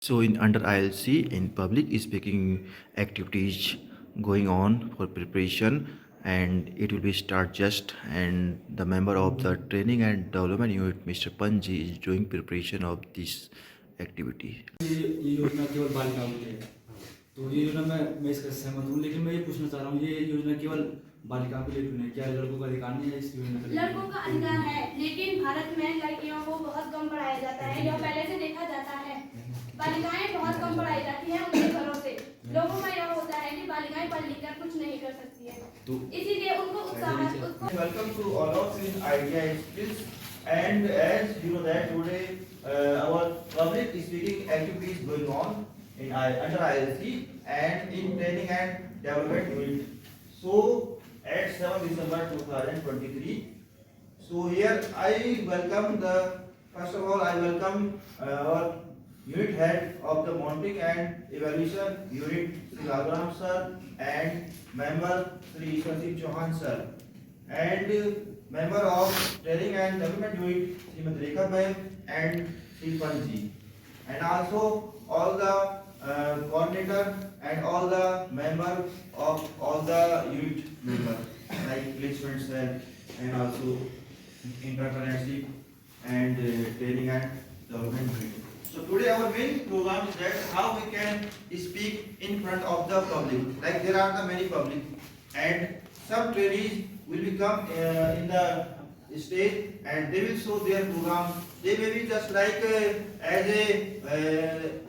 So in under ILC in public speaking activities going on for preparation, and it will be start just, and the member of the training and development unit Mr. Panji is doing preparation of this activity. ये योजना केवल बालिकाओं के लिए है। तो ये योजना मैं इसका सहमत हूँ, लेकिन मैं ये पूछना चाह रहा हूँ, ये योजना केवल बालिकाओं के लिए क्यों नहीं? क्या लड़कों का अधिकार नहीं है इस योजना के लिए? लड़कों का अधिकार है, लेकिन भारत में लड़कियों को बहुत कम पढ़ाया जाता है। यह पहले से देखा जाता है। बालिकाएं बहुत कम पढ़ाई जाती हैं उनके घरों से। लोगों का यह होता है कि बालिकाएं पढ़ लिख कर कुछ नहीं कर सकती है, इसीलिए उनको Welcome to all of you in Idea Skills, and as you know that today our public speaking activity is going on in under ILC and in training and development unit. So at 7 December 2023. So here I welcome first of all I welcome our unit head of the monitoring and evaluation unit, Sri Raghuram sir, and member Sri Ishwarsingh Chauhan sir, and member of training and development unit Srimati Rekha Bhai and Sri Panji, and also all the coordinator and all the member of all the unit members like placement cell and also internship and training and development unit. So today our main program is that how we can speak in front of the public. Like there are the many public, and some trainees will become in the stage and they will show their program. They may be just like as a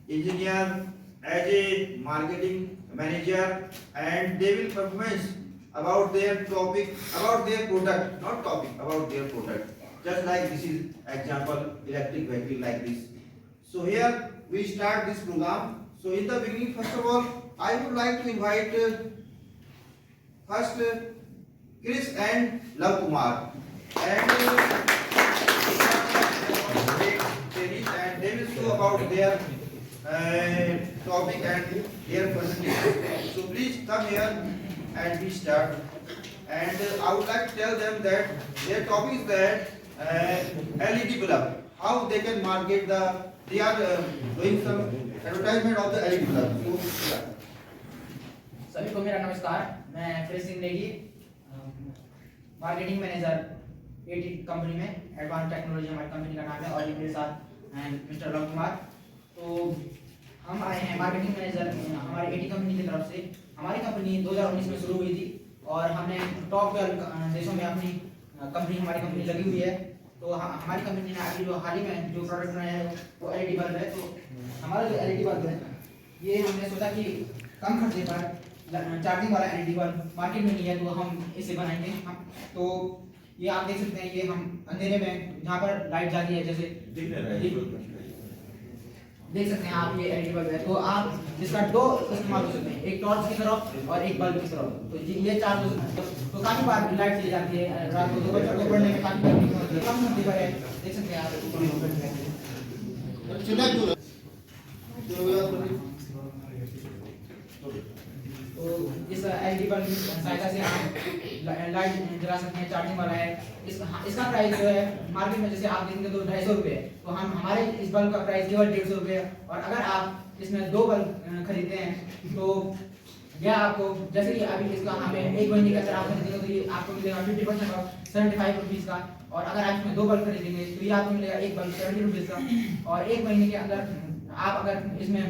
engineer, as a marketing manager, and they will performance about their topic, about their product, not topic, about their product. Just like this is example electric vehicle like this. So here we start this program. So in the beginning, first of all, I would like to invite first Chris and Love Kumar, and they will show about their topic and their presentation. So please come here and we start. And I would like to tell them that their topic is that LED bulb, how they can market they are doing some advertisement of the LED bulb. So, सभी को मेरा नमस्कार। मैं Chris Singh Negi, marketing manager at company में, advance technology हमारी company का नाम है, और मेरे साथ एंड मिस्टर लव कुमार। तो हम आए हैं मार्केटिंग मैनेजर हमारी एटी कंपनी की तरफ से। हमारी कंपनी 2019 में शुरू हुई थी और हमने टॉप 12 देशों में अपनी हमारी कंपनी लगी हुई है। तो हमारी कंपनी ने अभी जो हाल ही में जो प्रोडक्ट बनाया है वो एलईडी बल्ब है। तो हमारा जो एलईडी बल्ब है ये हमने सोचा कि कम खर्चे पर चार्जिंग वाला एलईडी बल्ब मार्केट में नहीं है, तो हम इसे बनाएंगे। तो ये आप देख सकते हैं, ये हम अंधेरे में जहाँ पर लाइट जाती है, जैसे देख सकते हैं आप, ये एलईडी बल्ब है। तो आप इसका दो इस्तेमाल हो सकते हैं, एक टॉर्च की तरफ और एक बल्ब की तरफ। तो ये चार तो काफी बार लाइट चली जाती है रात को, तो बच्चों को पढ़ने में काफी तकलीफ होती है, कम होती है। देख सकते हैं आप। तो इस एलईडी बल्ब की सहायता से हम लाइट जला सकते हैं, चार्जिंग वाला है। इसका प्राइस जो है मार्केट में जैसे आप देखेंगे तो 250 रुपये, तो हम हमारे इस बल्ब का प्राइस केवल 150 रुपये। और अगर आप इसमें 2 बल्ब खरीदते हैं तो यह आपको, जैसे कि अभी इसका हमें 1 महीने का अगर आप खरीदेंगे तो ये आपको मिलेगा 50% ऑफ 75 रुपीज़ का। और अगर आप इसमें 2 बल्ब खरीदेंगे तो ये आपको मिलेगा एक बल्ब 70 रुपीज़ का। और 1 महीने के अंदर आप अगर इसमें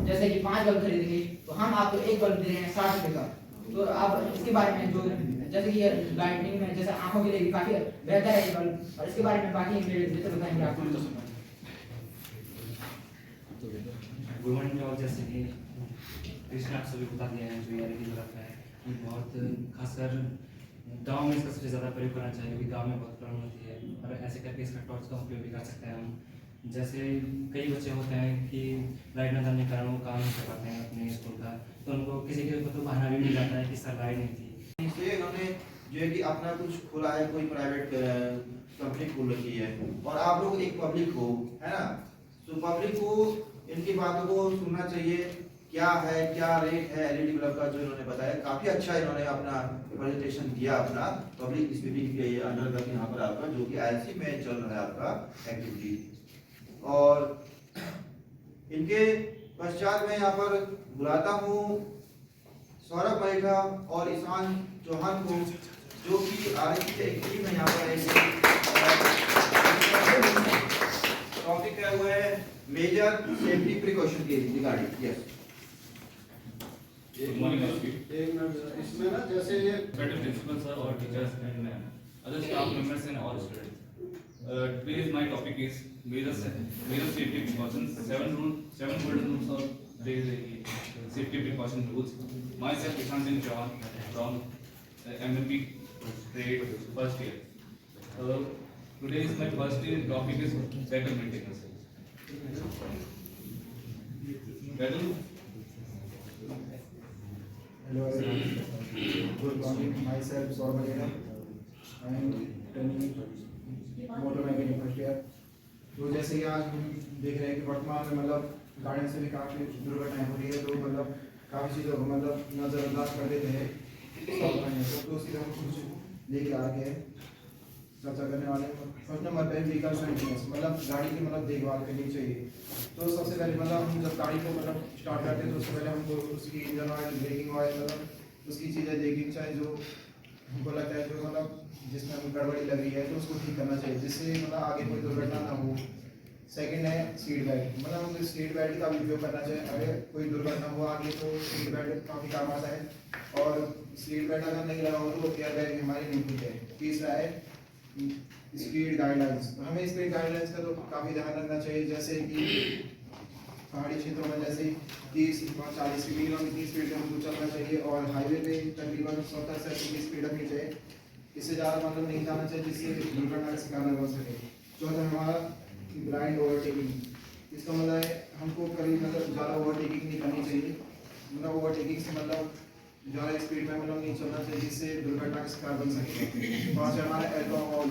जैसे कि 5 बल्ब खरीदेंगे तो हम आपको एक बल्ब दे रहे हैं 60 रुपये का। तो अब इसके बारे में जो जैसे कि ये लाइटिंग में जैसे आंखों के लिए भी काफी बेहतर है ये बल्ब, और इसके बारे में बाकी इंग्रेडिएंट्स बताएंगे आपको। गुड मॉर्निंग और जैसे कि कृष्ण आप सभी बता दिया है, जो एलईडी बल्ब है ये बहुत खासकर गांव में इसका सबसे ज़्यादा प्रयोग करना चाहिए, क्योंकि गांव में बहुत प्रॉब्लम होती है। और ऐसे करके इसका टॉर्च का उपयोग भी कर सकते हैं हम। जैसे कई बच्चे होते हैं कि लाइट न जाने के कारण वो काम नहीं कर पाते हैं अपने स्कूल का, तो उनको किसी के ऊपर तो बहाना भी मिल जाता है कि सर लाइट नहीं थी। इसलिए इन्होंने जो है कि अपना कुछ खोला है, कोई प्राइवेट कंपनी खोल रखी है, और आप लोग एक पब्लिक हो, है ना। तो पब्लिक को इनकी बातों को सुनना चाहिए, क्या है क्या रेट है एलईडी बल्ब का, जो इन्होंने बताया काफी अच्छा इन्होंने अपना प्रेजेंटेशन दिया अपना पब्लिक स्पीकिंग के अंतर्गत यहाँ पर आपका जो कि आईएलसी में चल रहा है आपका एक्टिविटी। और इनके पश्चात मैं यहाँ पर बुलाता हूँ सौरभ मलिका और ईशान चौहान को, जो कि आरएससी के एक टीम है। यहाँ पर टॉपिक है वो है मेजर सेफ्टी प्रिकॉशन के रिगार्डिंग। Yes, good morning. इसमें ना जैसे ये respected principals sir or teachers and other staff members and all students. Today's my topic is major safety precautions. Seven golden rules of the safety precaution rules. Myself Ishan Singh Chauhan from MMP grade first year. Today is my first year topic is better maintenance. Better. Hello everyone. Good morning. Myself Saurabh Maliga. I am training motor mechanic first year. तो जैसे कि आज हम देख रहे हैं कि वर्तमान में मतलब गाड़ियों से भी काफ़ी दुर्घटनाएं हो रही है, तो मतलब काफ़ी चीज़ों को मतलब नज़रअंदाज कर देते हैं। तो उसके हम कुछ लेके आ गए चर्चा करने वाले। फर्स्ट नंबर पे व्हीकल मेंटेनेंस, मतलब गाड़ी की मतलब देखभाल करनी चाहिए। तो सबसे पहले मतलब हम जब गाड़ी को मतलब स्टार्ट करते हैं तो उससे पहले हमको उसकी इंजन ऑयल, ब्रेकिंग ऑयल, मतलब उसकी चीज़ें देखनी चाहिए जो हमको लगता है जो मतलब जिसमें हमें गड़बड़ी लग रही है तो उसको ठीक करना चाहिए, जिससे मतलब आगे कोई दुर्घटना ना हो। सेकंड है सीट बेल्ट, मतलब हमें सीट बेल्ट का भी उपयोग करना चाहिए। अगर कोई दुर्घटना हो आगे तो सीट बेल्ट काफ़ी काम आता है, और सीट बेल्ट अगर नहीं लगा हो तो एयर बैग हमारी नहीं खुलते हैं। तीसरा है स्पीड गाइडलाइंस, तो हमें स्पीड गाइडलाइंस का तो काफ़ी ध्यान रखना चाहिए, जैसे कि पहाड़ी क्षेत्रों में जैसे 30-40 किलोमीटर की स्पीड में हमको चलना चाहिए, और हाईवे पे तकरीबन 70 से 80 की स्पीड रखनी चाहिए। इससे ज़्यादा मतलब नहीं जाना चाहिए जिससे दुर्घटना का शिकार न बन सके। चौथा हमारा ब्लाइंड ओवरटेकिंग, इसका मतलब है हमको कभी मतलब ज़्यादा ओवरटेकिंग नहीं करनी चाहिए, मतलब ओवरटेकिंग से मतलब ज़्यादा स्पीड में मतलब नहीं चलना चाहिए जिससे दुर्घटना का शिकार बन सके। पाँच है हमारा एल्कोहल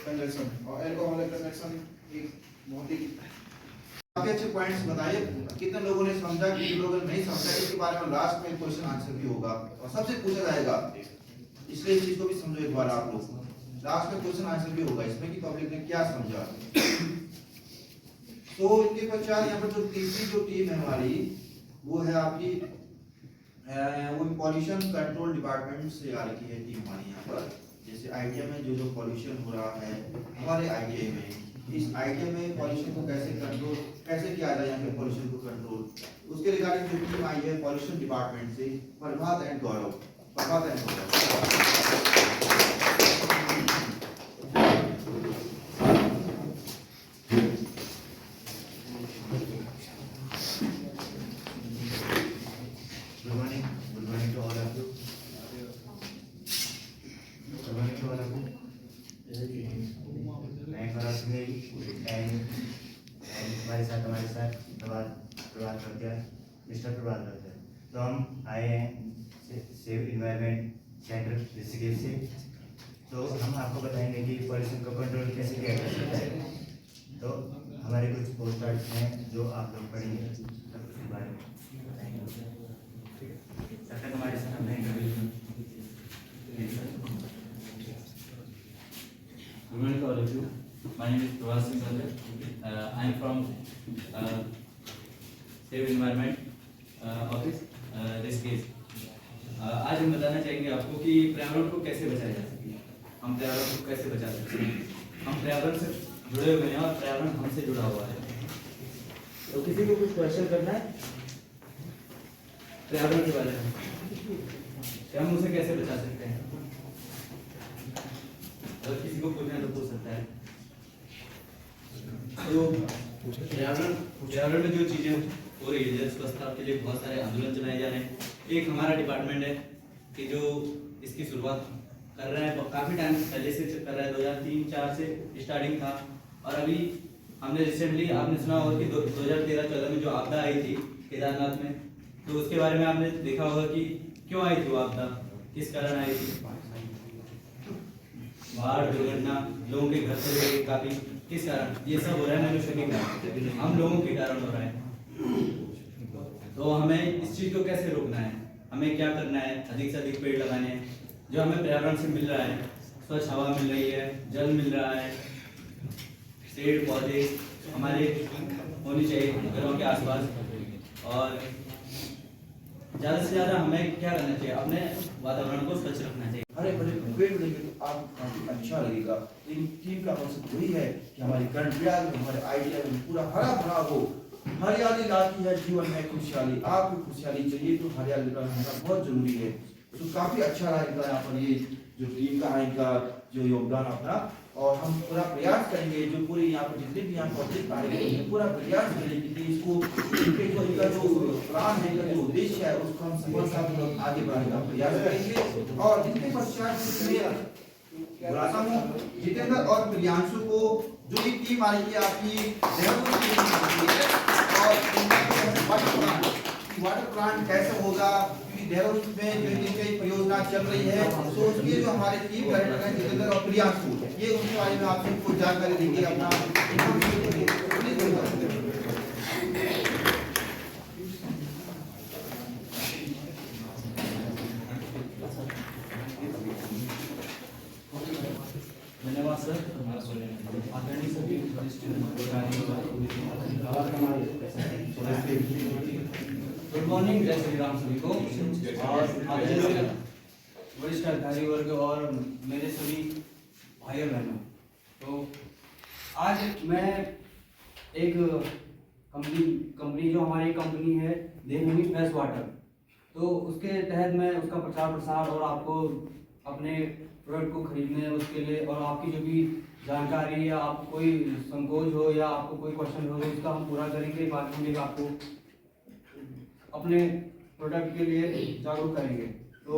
कंजप्शन, और एल्कोहल कंजप्शन एक बहुत ही काफी अच्छे पॉइंट्स बताए। कितने लोगों ने समझा, कितने लोगों ने नहीं समझा, इसके बारे में लास्ट में क्वेश्चन आंसर भी होगा और सबसे पूछा जाएगा, इसलिए इस चीज को भी समझो एक बार आप लोग। लास्ट में क्वेश्चन आंसर भी होगा इसमें कि पब्लिक ने क्या समझा। तो इनके पश्चात यहाँ पर जो तीसरी जो टीम है हमारी वो है आपकी वो पॉल्यूशन कंट्रोल डिपार्टमेंट से आ रही है टीम हमारी यहाँ पर। जैसे आईटीआई में जो पॉल्यूशन हो रहा है हमारे आईटीआई में, इस आईटीआई में पॉल्यूशन को कैसे किया जाए, यहाँ पे पॉल्यूशन को कंट्रोल, उसके रिगार्डिंग जो टीम आई है पॉल्यूशन डिपार्टमेंट से, Prabhat and Gaurav. Good morning to all of you. मैं फराज सिंह एंड हमारे साथ प्रभात करते मिस्टर प्रभात करते हैं। तो हम आए हैं सेव इन्वायरमेंट सेंटर ऋषिकेश से। तो हम आपको बताएंगे कि पॉल्यूशन को कंट्रोल कैसे किया जा सकता है। तो हमारे कुछ पोस्टर्स हैं जो आप लोग पढ़ेंगे, उसके बारे में बताएंगे। तब तक हमारे साथ हम रहेंगे। Good morning to all of you. My name is Prabhat Singh Sandhu. I am from Save Environment Office, Rishikesh. आज हम बताना चाहेंगे आपको कि पर्यावरण को कैसे बचाया जा सके। हम पर्यावरण को कैसे बचा सकते हैं। हम पर्यावरण से जुड़े हुए हैं और पर्यावरण हमसे जुड़ा हुआ है। तो किसी को कुछ क्वेश्चन करना है पर्यावरण के बारे में कि हम उसे कैसे बचा सकते हैं। अगर किसी को पूछना है तो पूछ सकता है। तो पर्यावरण में जो चीजें हो रही है, स्वच्छता के लिए बहुत सारे आंदोलन चलाए जा रहे हैं। एक हमारा डिपार्टमेंट है कि जो इसकी शुरुआत कर रहा है, काफी टाइम पहले से कर रहा है, 2003-4 से स्टार्टिंग था। और अभी हमने रिसेंटली आपने सुना होगा कि 2013-14 में जो आपदा आई थी केदारनाथ में, तो उसके बारे में आपने देखा होगा कि क्यों आई थी वो आपदा, किस कारण आई थी। बाढ़, दुर्घटना, लोगों के घर से काफी, किस कारण ये सब हो रहा है? मनुष्य के कारण, हम लोगों के कारण हो रहा है। तो हमें इस चीज को कैसे रोकना है, हमें क्या करना है? अधिक से अधिक पेड़ लगाने हैं। जो हमें पर्यावरण से मिल रहा है, स्वच्छ हवा मिल रही है, जल मिल रहा है, पेड़ पौधे हमारे होनी चाहिए घरों के आसपास। और ज़्यादा से ज़्यादा हमें क्या करना चाहिए, अपने वातावरण को स्वच्छ रखना चाहिए। हरे भरे पेड़ लगेंगे तो आपको काफी अच्छा लगेगा। इन टीम का मकसद वही है कि हमारी कर्णप्रयाग में, हमारे आइडिया में पूरा हरा भरा हो। हरियाली लाती है जीवन में खुशहाली। आपको खुशहाली चाहिए तो हरियाली का होना बहुत जरूरी है। तो काफी अच्छा रहा इनका यहाँ पर ये जो टीम का है, इनका जो योगदान अपना। और हम पूरा प्रयास करेंगे, जो पूरी यहाँ पर जितने भी यहाँ पब्लिक आएंगे पूरा प्रयास करेंगे कि इसको इनके जो इनका जो प्लान है, इनका जो उद्देश्य है उसको हम सफलतापूर्वक आगे बढ़ाने का प्रयास करेंगे। और जितने पश्चात बुलाता हूँ जितेंद्र और प्रियांशु को, जो ये टीम आएगी आपकी देहरादून की टीम है। और वाटर प्लांट कैसे होगा, क्योंकि देहरादून में जो कई परियोजना चल रही है, तो उसके जो हमारे टीम डायरेक्टर हैं जितेंद्र और प्रियांशु, ये उनके बारे में आप सबको जानकारी देंगे, अपना धन्यवाद सर। आदरणीय सभी वरिष्ठ गुड मॉर्निंग, जय श्री राम सभी को। और आदरणीय वरिष्ठ अधिकारी वर्ग और मेरे सभी भाई और बहनों, तो आज मैं एक कंपनी जो हमारी कंपनी है देवभूमि फ्रेश वाटर, तो उसके तहत मैं उसका प्रचार प्रसार और आपको अपने प्रोडक्ट को खरीदने उसके लिए, और आपकी जो भी जानकारी या आपको कोई संकोच हो या आपको कोई क्वेश्चन हो उसका हम पूरा करेंगे। बाकी हम आपको अपने प्रोडक्ट के लिए जागरूक करेंगे। तो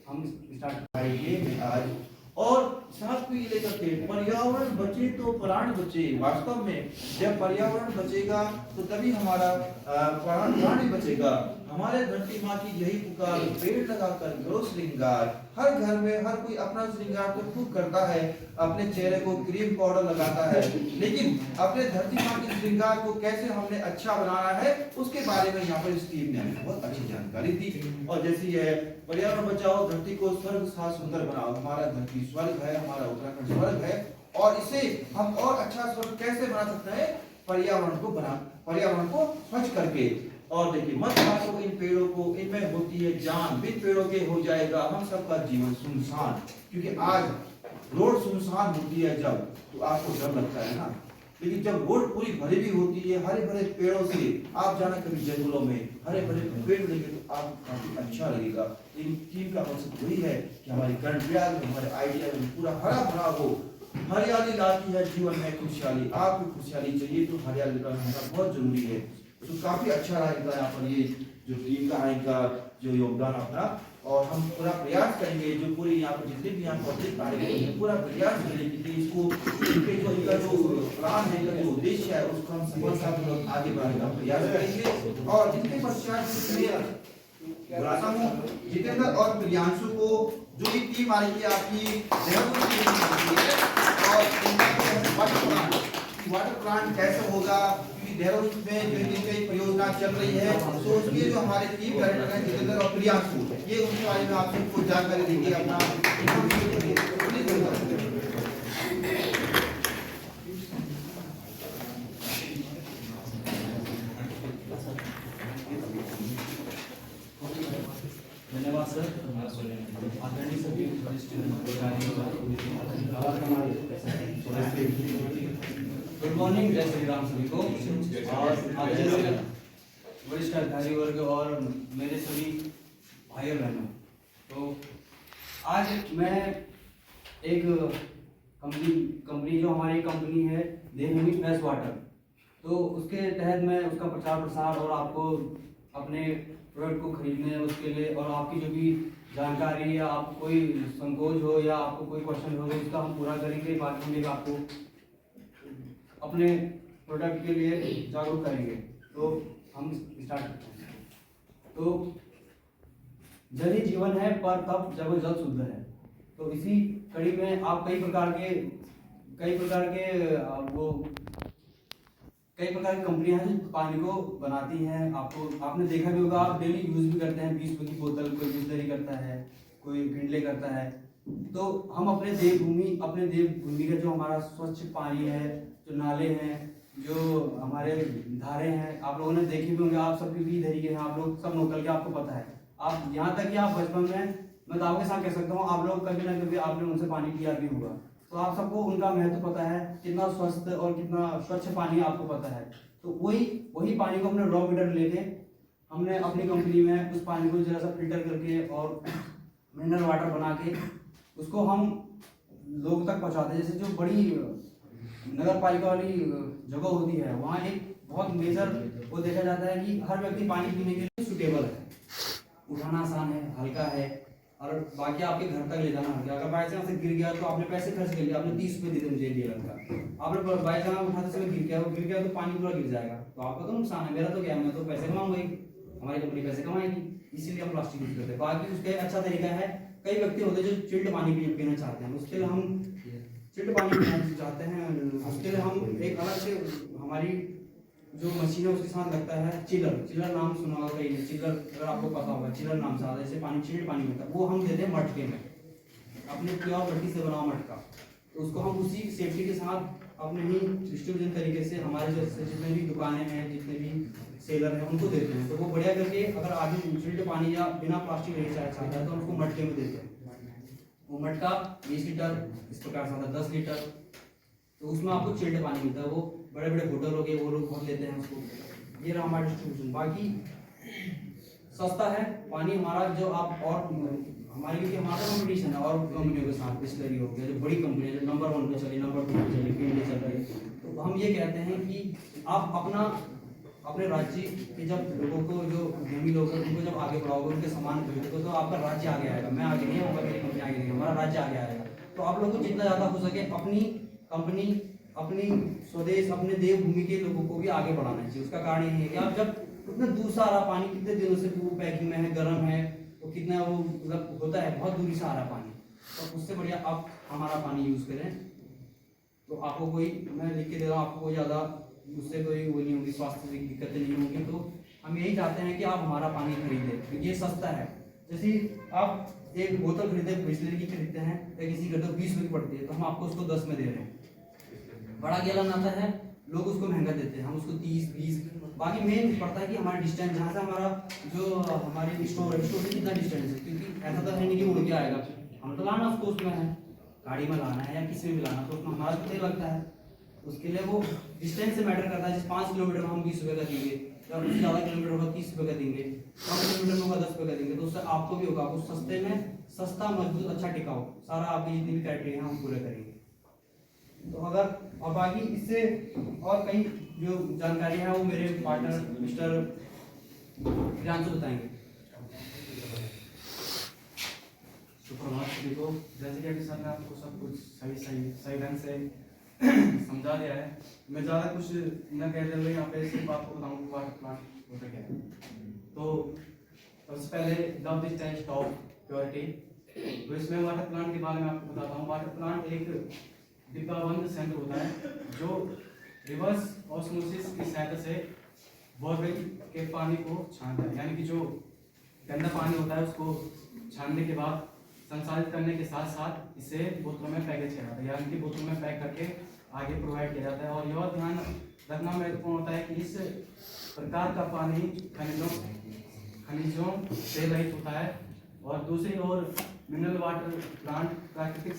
हम स्टार्ट करेंगे आज। और साथ को ये लेकर के पर्यावरण बचे तो प्राण बचे। वास्तव में जब पर्यावरण बचेगा तो तभी हमारा प्राण भी बचेगा। हमारे धरती माँ की यही पुकार, पेड़ लगाकर करो श्रृंगार। हर घर में हर कोई अपना श्रृंगार तो खूब करता है, अपने चेहरे को क्रीम पाउडर लगाता है, लेकिन अपने धरती माँ के श्रृंगार को कैसे हमने अच्छा बनाना है उसके बारे में यहाँ पर इस टीम ने हमें बहुत अच्छी जानकारी दी। और जैसी है पर्यावरण बचाओ, धरती को स्वर्ग सा सुंदर बनाओ। हमारा धरती स्वर्ग है, हमारा उत्तराखंड स्वर्ग है, और इसे हम और अच्छा स्वर्ग कैसे बना सकते हैं, पर्यावरण को स्वच्छ करके। और देखिए मत काटो इन पेड़ों को, इनमें होती है जान, बिन पेड़ों के हो जाएगा हम सबका जीवन सुनसान। क्योंकि आज रोड सुनसान होती है जब, तो आपको डर लगता है ना, लेकिन जब रोड पूरी भरी भी होती है हरे भरे पेड़ों से, आप जाना कभी जंगलों में हरे भरे पेड़ लगेंगे तो आपको काफी अच्छा लगेगा। इन टीम का मकसद वही है कि हमारी कर्णप्रयाग में, हमारे आइडिया में पूरा हरा भरा हो। हरियाली लाती है जीवन में खुशहाली। आपको खुशहाली चाहिए तो हरियाली का होना बहुत जरूरी है। तो काफी अच्छा रहा इनका यहाँ पर ये जो टीम का है, इनका जो योगदान अपना। और हम पूरा प्रयास करेंगे, जो पूरी यहाँ पर जितने भी यहाँ पब्लिक आएंगे पूरा प्रयास करेंगे कि इसको इनके जो इनका जो प्लान है, इनका जो उद्देश्य है उसको हम सफलतापूर्वक आगे बढ़ाने का प्रयास करेंगे। और जितने पश्चात बुलाता हूँ जितेंद्र और प्रियांशु को, जो ये टीम आएगी आपकी देहरादून की टीम है। और वाटर प्लांट कैसे होगा, क्योंकि देहरादून में जो कई परियोजना चल रही है, तो उसके जो हमारे टीम डायरेक्टर हैं जितेंद्र और प्रियांशु, ये उनके बारे में आप सबको जानकारी देंगे, अपना धन्यवाद सर। आदरणीय सभी वरिष्ठ गुड मॉर्निंग, जय श्री राम सभी को। और आदरणीय वरिष्ठ अधिकारी वर्ग और मेरे सभी भाई और बहनों, तो आज मैं एक कंपनी जो हमारी कंपनी है देवभूमि फ्रेश वाटर, तो उसके तहत मैं उसका प्रचार प्रसार और आपको अपने प्रोडक्ट को खरीदने उसके लिए, और आपकी जो भी जानकारी या आपको कोई संकोच हो या आपको कोई क्वेश्चन हो उसका हम पूरा करेंगे। बाकी हम आपको अपने प्रोडक्ट के लिए जागरूक करेंगे। तो हम स्टार्ट करते हैं। तो जल ही जीवन है पर तब जब जल शुद्ध है। तो इसी कड़ी में आप कई प्रकार की कंपनियां हैं जो पानी को बनाती हैं। आपने देखा भी होगा, आप डेली यूज भी करते हैं। 20 रुपये की बोतल कोई बिस्लरी करता है, कोई किंडले करता है। तो हम अपने देवभूमि का जो हमारा स्वच्छ पानी है, जो नाले हैं, जो हमारे धारे हैं आप लोगों ने देखी भी होंगे, आप सभी भी इधर ही हैं, आप लोग सब लोकल के, आपको पता है। आप यहाँ तक कि आप बचपन में मैं दावे के साथ कह सकता हूँ आप लोग कभी ना कभी आपने उनसे पानी पिया भी होगा, तो आप सबको उनका महत्व पता है, कितना स्वस्थ और कितना स्वच्छ पानी आपको पता है। तो वही पानी को अपने रॉ मीटर लेके हमने अपनी कंपनी में उस पानी को जरा सा फिल्टर करके और मिनरल वाटर बना के उसको हम लोगों तक पहुँचाते हैं। जैसे जो बड़ी नगर पालिका वाली जगह होती है वहाँ एक बहुत मेजर वो देखा जाता है कि हर व्यक्ति पानी पीने के लिए सुटेबल है, उठाना आसान है, हल्का है, और बाकी आपके घर तक ले जाना हल्का। अगर बाई चांस से गिर गया तो आपने पैसे खर्च कर लिए, आपने 30 रुपये दे दिए मुझे लीटर का, आपने बाई चांस उठाते समय गिर गया तो पानी पूरा गिर जाएगा, तो आपका तो नुकसान है। मेरा तो क्या है, मैं तो पैसे कमाऊंगा ही, हमारी कंपनी पैसे कमाएगी, इसीलिए हम प्लास्टिक यूज करते हैं। बाकी उसका एक अच्छा तरीका है, कई व्यक्ति होते हैं जो चिल्ड पानी पीना चाहते हैं, उसके लिए हम चिल्ड पानी पीना चाहते हैं, उसके लिए हम एक अलग से हमारी जो मशीन है उसके साथ लगता है चिलर नाम सुना होगा कहीं, चिलर अगर आपको पता होगा, चिलर नाम से आता है, जैसे पानी चिल्ड पानी होता है, वो हम देते हैं मटके में, अपने प्योर मट्टी से बना मटका, तो उसको हम उसी सेफ्टी के साथ अपने ही डिस्ट्रीब्यूशन तरीके से हमारे जैसे जितने भी दुकानें हैं, जितने भी सेलर हैं उनको देते हैं। तो वो बढ़िया करके अगर आदमी चिल्ड पानी या बिना प्लास्टिक नहीं चाहता है तो हम उसको मटके में देते हैं। वो मटका 20 लीटर इस प्रकार से आता है, 10 लीटर, तो उसमें आपको चिल्ड पानी मिलता है। वो बड़े बड़े होटल हो गए वो लोग बहुत लेते हैं उसको। ये रहा हमारा डिस्ट्रीब्यूशन। बाकी सस्ता है पानी हमारा, जो आप और हमारे क्योंकि हमारा कंपटीशन है और कंपनियों के साथ, बिस्लरी हो गया जो बड़ी कंपनी है जो नंबर 1 पे चली, नंबर 2 पे चली, पीएनडी चल रही है, तो हम ये कहते हैं कि आप अपने राज्य के जब लोगों को, जो भूमि लोग हैं उनको जब आगे बढ़ाओगे, उनके सामान खरीदोगे तो आपका राज्य आगे आएगा। मैं आगे नहीं आऊँगा, मेरी कंपनी आगे नहीं, हमारा राज्य आगे आएगा। तो आप लोग को जितना ज़्यादा हो सके अपनी कंपनी, अपनी स्वदेश, अपने देवभूमि के लोगों को भी आगे बढ़ाना चाहिए। उसका कारण ये है कि आप जब उतना दूर से आ रहा पानी, कितने दिनों से वो पैकिंग में है, गर्म है, तो कितना वो मतलब होता है, बहुत दूरी से आ रहा पानी, तो उससे बढ़िया आप हमारा पानी यूज़ करें। तो आपको कोई, मैं लिख के दे रहा हूँ, आपको कोई ज़्यादा उससे कोई वो नहीं होगी, स्वास्थ्य की दिक्कतें नहीं होंगी। तो हम यही चाहते हैं कि आप हमारा पानी खरीदें, क्योंकि ये सस्ता है। जैसे आप एक बोतल खरीदे, बिस्लरी की खरीदते हैं या किसी खरीदो 20 रुपये की पड़ती है, तो हम आपको उसको 10 में दे रहे हैं। बड़ा गैलन आता है, लोग उसको महंगा देते हैं, हम उसको 30-20। बाकी मेन पड़ता है कि हमारा डिस्टेंस, जहाँ से हमारा जो हमारी स्टोर से कितना डिस्टेंस है, क्योंकि ऐसा तो है नहीं कि उड़ के आएगा, हम तो लाना उसको उसमें है, गाड़ी में लाना है या किसी में भी लाना, तो उसमें हमारा कितने लगता है, उसके लिए वो डिस्टेंस से मैटर करता है। जैसे 5 किलोमीटर में हम 20 रुपये का देंगे, या उससे ज़्यादा किलोमीटर होगा 30 रुपये का देंगे, कम किलोमीटर में होगा 10 रुपये का देंगे, तो उससे आपको भी होगा, आपको सस्ते में, सस्ता, मजबूत, अच्छा, टिकाऊ, सारा आपकी जितनी भी क्राइटेरिया हैं हम पूरे करेंगे। तो अगर और बाकी इससे और कई जो जानकारी है वो मेरे पार्टनर मिस्टर प्रियांशु बताएंगे। सुप्रभात सभी को। जैसे कि अभी सर ने आपको सब कुछ सही ढंग से समझा दिया है, मैं ज़्यादा कुछ न कहते हुए यहाँ पे सिर्फ आपको बताऊँ वाटर प्लांट होता क्या है। तो सबसे पहले love this test of purity, तो इसमें वाटर प्लांट के बारे में आपको बताता हूँ। वाटर प्लांट एक डिब्बाबंद संयंत्र होता है जो रिवर्स ऑस्मोसिस की सहायता से बोरवेल के पानी को छानता है, यानी कि जो गंदा पानी होता है उसको छानने के बाद संसाधित करने के साथ साथ इसे बोतलों में पैकेज किया जाता है, यानी कि बोतलों में पैक करके आगे प्रोवाइड किया जाता है। और यह ध्यान रखना महत्वपूर्ण होता है कि इस प्रकार का पानी खनिजों से रहित होता है। और दूसरी ओर मिनरल वाटर प्लांट प्राकृतिक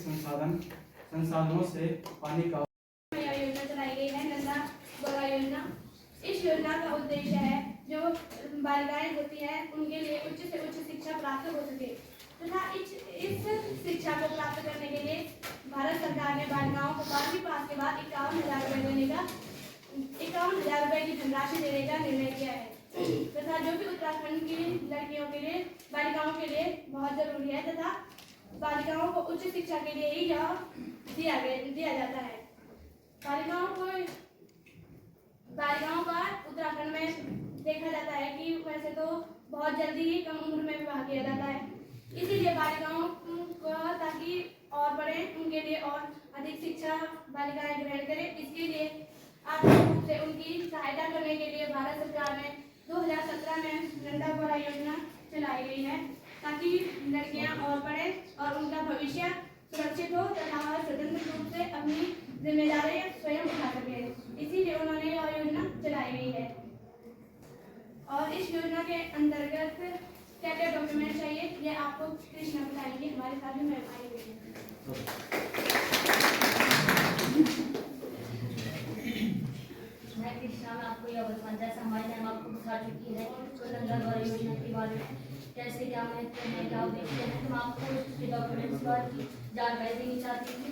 संसाधनों से पानी का योजना चलाई गई है, नंदा गौरा योजना। इस योजना का उद्देश्य है जो बालिकाएं होती हैं उनके लिए उच्च से उच्च शिक्षा प्राप्त हो सके, तथा इस शिक्षा को प्राप्त करने के लिए भारत सरकार ने बालिकाओं को 12वीं पास के बाद 51,000 रुपये देने का 51,000 रुपये की धनराशि देने का निर्णय किया है, तथा जो कि उत्तराखंड की लड़कियों के लिए, बालिकाओं के लिए बहुत जरूरी है, तथा बालिकाओं को उच्च शिक्षा के लिए ही यह दिया जाता है। बालिकाओं का उत्तराखंड में देखा जाता है कि वैसे तो बहुत जल्दी ही कम उम्र में विवाह किया जाता है, इसीलिए बालिकाओं को ताकि और बढ़े, उनके लिए और अधिक शिक्षा बालिकाएं ग्रहण करें, इसके लिए आर्थिक रूप से उनकी सहायता करने के लिए भारत सरकार ने 2017 में नंदा गौरा योजना चलाई गई है, ताकि लड़कियां और पढ़ें और उनका भविष्य सुरक्षित हो तथा स्वतंत्र रूप से अपनी जिम्मेदारी स्वयं उठा सके। इसीलिए उन्होंने यह योजना चलाई गई है। और इस योजना के अंतर्गत क्या क्या डॉक्यूमेंट चाहिए ये आपको कृष्णा बताएंगे, हमारे साथ में मैम आई हुई है। मैं कृष्णा में आपको यह बताऊं, जैसे हमारी मैम आपको बता चुकी है स्वतंत्रता द्वारा योजना के बारे में, कैसे क्या महत्व है, क्या उद्देश्य है, तो मैं आपको उसके डॉक्यूमेंट्स की जानकारी देनी चाहती हूँ।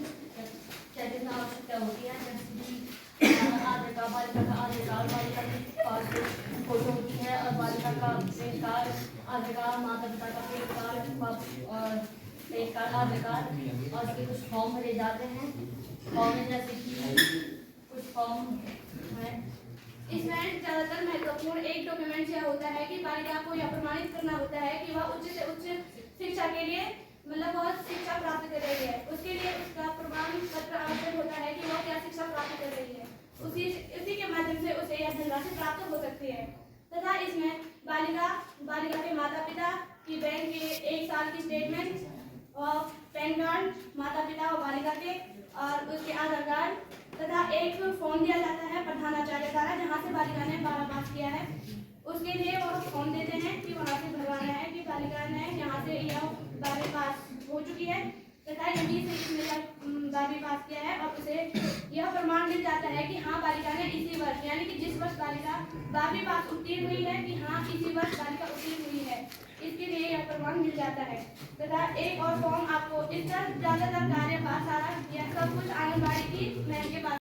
क्या कितना आवश्यकता होती है, जैसे कि आधार कार्ड, बालिका का आधार कार्ड, बालिका की पासपोर्ट फोटो होती है, और बालिका का पैन कार्ड, आधार कार्ड, माता पिता का पैन कार्ड और पैन कार्ड, आधार कार्ड, और उसके कुछ फॉर्म भरे जाते हैं। फॉर्म में जैसे कि कुछ फॉर्म है। इसमें ज्यादातर महत्वपूर्ण एक डॉक्यूमेंट यह होता है कि बालिका को यह प्रमाणित करना होता है कि वह उच्च से उच्च शिक्षा के लिए मतलब बहुत शिक्षा प्राप्त कर रही है। उसके लिए उसका प्रमाण पत्र आवश्यक होता है कि वह क्या शिक्षा प्राप्त कर रही है। उसी के माध्यम से उसे यह धनराशि प्राप्त हो सकती है। तथा इसमें बालिका के माता पिता की बैंक के 1 साल की स्टेटमेंट और पैन कार्ड, माता पिता और बालिका के और उसके आधार कार्ड तथा एक फॉर्म दिया जाता है प्रधानाचार्य द्वारा, जहाँ से बालिका ने 12 पास किया है। उसके लिए वह फॉर्म देते हैं कि वहाँ से भरवाना है कि बालिका ने यहाँ से यह 12वीं पास हो चुकी है तथा यहीं से इसने 12वीं पास किया है, और उसे यह प्रमाण मिल जाता है कि हाँ बालिका ने इसी वर्ष यानी कि जिस वर्ष बालिका 12वीं पास उत्तीर्ण हुई है कि हाँ इसी वर्ष बालिका उत्तीर्ण हुई है, इसके लिए यह प्रमाण मिल जाता है। तथा एक और फॉर्म आपको इसका ज्यादातर कार्य सारा यह सब कुछ आंगनबाड़ी की मैम के पास